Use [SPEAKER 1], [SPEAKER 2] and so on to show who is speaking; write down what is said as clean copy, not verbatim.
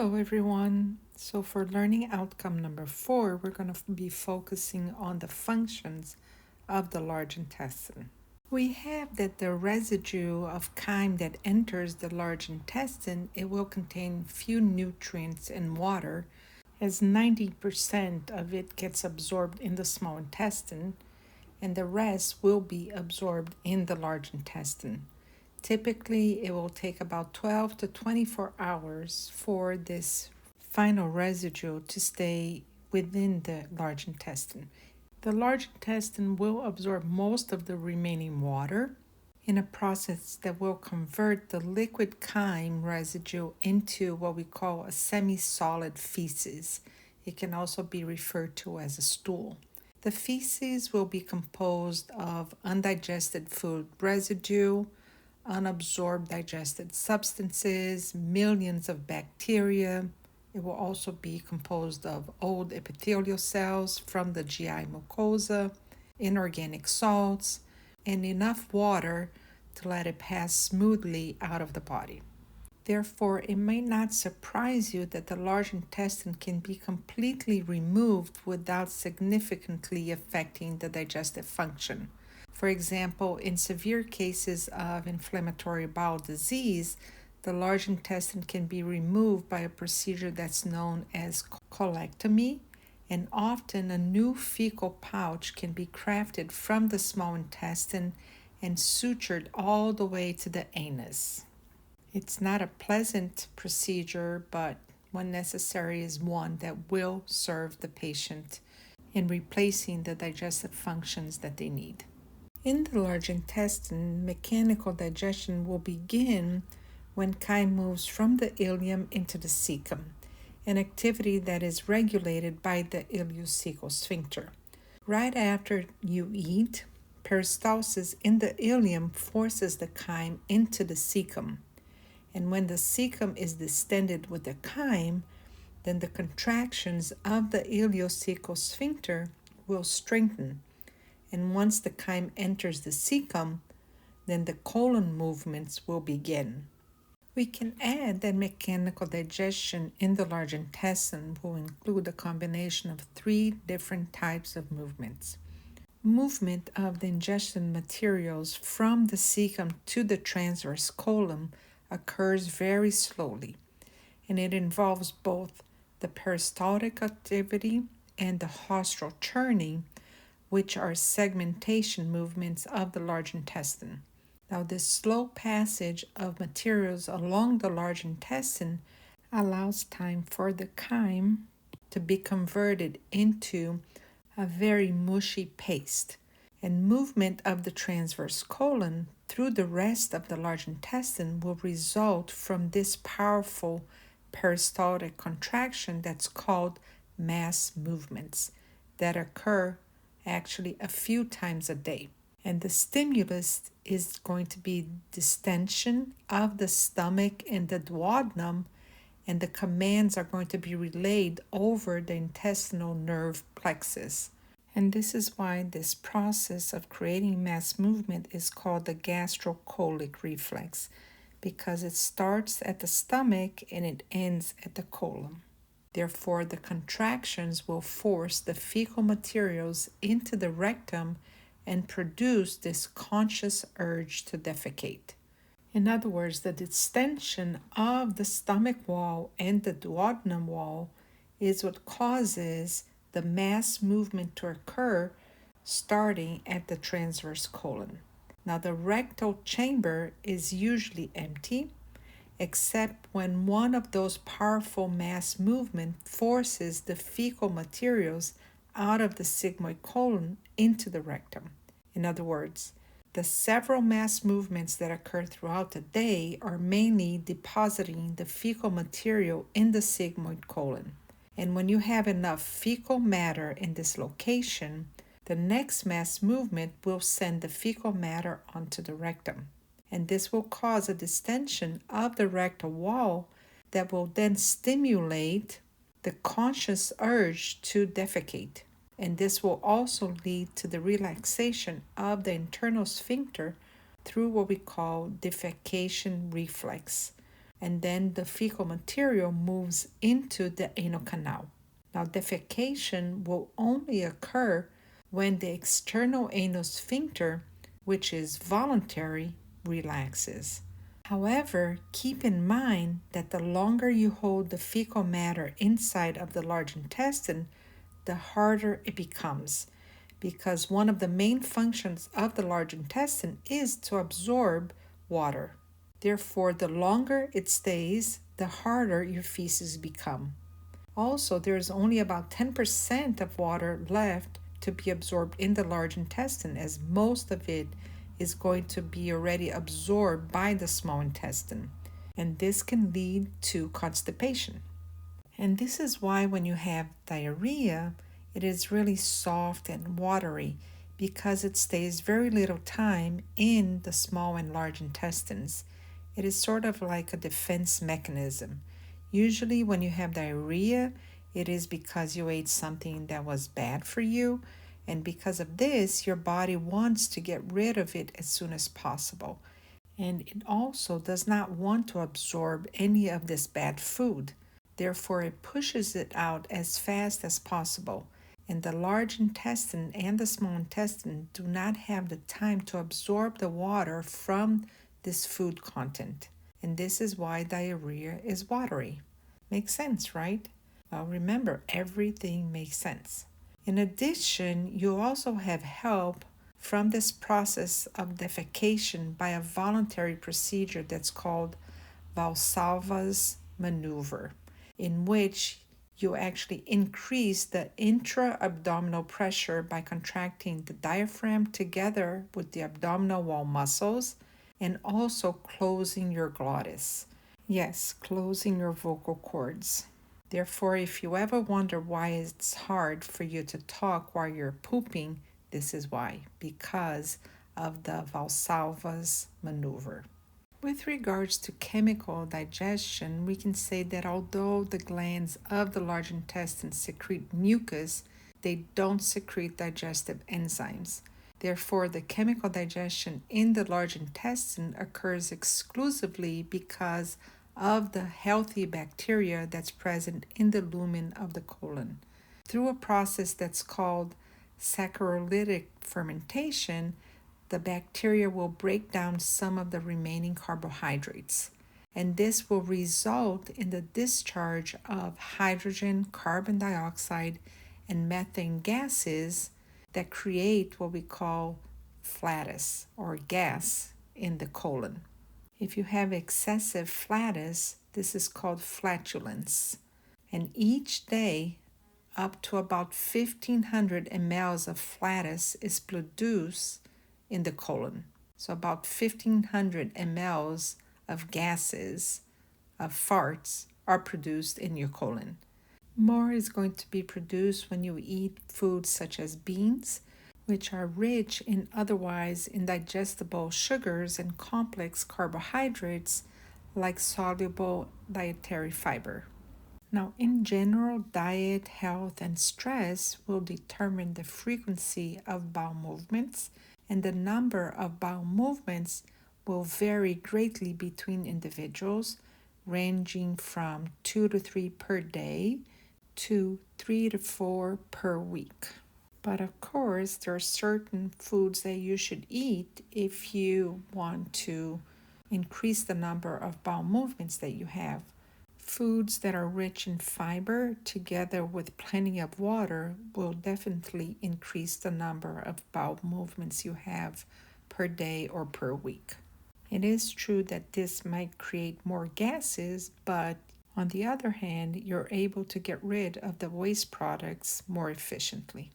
[SPEAKER 1] Hello, everyone. So, for learning outcome number 4, we're going to be focusing on the functions of the large intestine. We have that the residue of chyme that enters the large intestine, it will contain few nutrients and water, as 90% of it gets absorbed in the small intestine, and the rest will be absorbed in the large intestine. Typically, it will take about 12 to 24 hours for this final residue to stay within the large intestine. The large intestine will absorb most of the remaining water in a process that will convert the liquid chyme residue into what we call a semi-solid feces. It can also be referred to as a stool. The feces will be composed of undigested food residue, unabsorbed digested substances, millions of bacteria. It will also be composed of old epithelial cells from the GI mucosa, inorganic salts, and enough water to let it pass smoothly out of the body. Therefore, it may not surprise you that the large intestine can be completely removed without significantly affecting the digestive function. For example, in severe cases of inflammatory bowel disease, the large intestine can be removed by a procedure that's known as colectomy, and often a new fecal pouch can be crafted from the small intestine and sutured all the way to the anus. It's not a pleasant procedure, but when necessary is one that will serve the patient in replacing the digestive functions that they need. In the large intestine, mechanical digestion will begin when chyme moves from the ileum into the cecum, an activity that is regulated by the ileocecal sphincter. Right after you eat, peristalsis in the ileum forces the chyme into the cecum. And when the cecum is distended with the chyme, then the contractions of the ileocecal sphincter will strengthen. And once the chyme enters the cecum, then the colon movements will begin. We can add that mechanical digestion in the large intestine will include a combination of 3 different types of movements. Movement of the ingestion materials from the cecum to the transverse colon occurs very slowly, and it involves both the peristaltic activity and the haustral churning, which are segmentation movements of the large intestine. Now, this slow passage of materials along the large intestine allows time for the chyme to be converted into a very mushy paste, and movement of the transverse colon through the rest of the large intestine will result from this powerful peristaltic contraction that's called mass movements that occur actually a few times a day. And the stimulus is going to be distension of the stomach and the duodenum, and the commands are going to be relayed over the intestinal nerve plexus. And this is why this process of creating mass movement is called the gastrocolic reflex, because it starts at the stomach and it ends at the colon. Therefore, the contractions will force the fecal materials into the rectum and produce this conscious urge to defecate. In other words, the distension of the stomach wall and the duodenum wall is what causes the mass movement to occur starting at the transverse colon. Now, the rectal chamber is usually empty, except when one of those powerful mass movements forces the fecal materials out of the sigmoid colon into the rectum. In other words, the several mass movements that occur throughout the day are mainly depositing the fecal material in the sigmoid colon. And when you have enough fecal matter in this location, the next mass movement will send the fecal matter onto the rectum. And this will cause a distension of the rectal wall that will then stimulate the conscious urge to defecate. And this will also lead to the relaxation of the internal sphincter through what we call defecation reflex, and then the fecal material moves into the anal canal. Now, defecation will only occur when the external anal sphincter, which is voluntary, relaxes. However, keep in mind that the longer you hold the fecal matter inside of the large intestine, the harder it becomes, because one of the main functions of the large intestine is to absorb water. Therefore, the longer it stays, the harder your feces become. Also, there is only about 10% of water left to be absorbed in the large intestine, as most of it is going to be already absorbed by the small intestine. And this can lead to constipation. And this is why when you have diarrhea, it is really soft and watery because it stays very little time in the small and large intestines. It is sort of like a defense mechanism. Usually, when you have diarrhea, it is because you ate something that was bad for you, and because of this, your body wants to get rid of it as soon as possible. And it also does not want to absorb any of this bad food. Therefore, it pushes it out as fast as possible. And the large intestine and the small intestine do not have the time to absorb the water from this food content. And this is why diarrhea is watery. Makes sense, right? Well, remember, everything makes sense. In addition, you also have help from this process of defecation by a voluntary procedure that's called Valsalva's maneuver, in which you actually increase the intra-abdominal pressure by contracting the diaphragm together with the abdominal wall muscles and also closing your glottis. Yes, closing your vocal cords. Therefore, if you ever wonder why it's hard for you to talk while you're pooping, this is why, because of the Valsalva's maneuver. With regards to chemical digestion, we can say that although the glands of the large intestine secrete mucus, they don't secrete digestive enzymes. Therefore, the chemical digestion in the large intestine occurs exclusively because of the healthy bacteria that's present in the lumen of the colon. Through a process that's called saccharolytic fermentation, the bacteria will break down some of the remaining carbohydrates, and this will result in the discharge of hydrogen, carbon dioxide, and methane gases that create what we call flatus or gas in the colon. If you have excessive flatus, this is called flatulence, and each day up to about 1,500 mLs of flatus is produced in the colon. So about 1,500 mLs of gases, of farts, are produced in your colon. More is going to be produced when you eat foods such as beans, which are rich in otherwise indigestible sugars and complex carbohydrates like soluble dietary fiber. Now, in general, diet, health, and stress will determine the frequency of bowel movements, and the number of bowel movements will vary greatly between individuals, ranging from 2 to 3 per day to 3 to 4 per week. But of course, there are certain foods that you should eat if you want to increase the number of bowel movements that you have. Foods that are rich in fiber, together with plenty of water, will definitely increase the number of bowel movements you have per day or per week. It is true that this might create more gases, but on the other hand, you're able to get rid of the waste products more efficiently.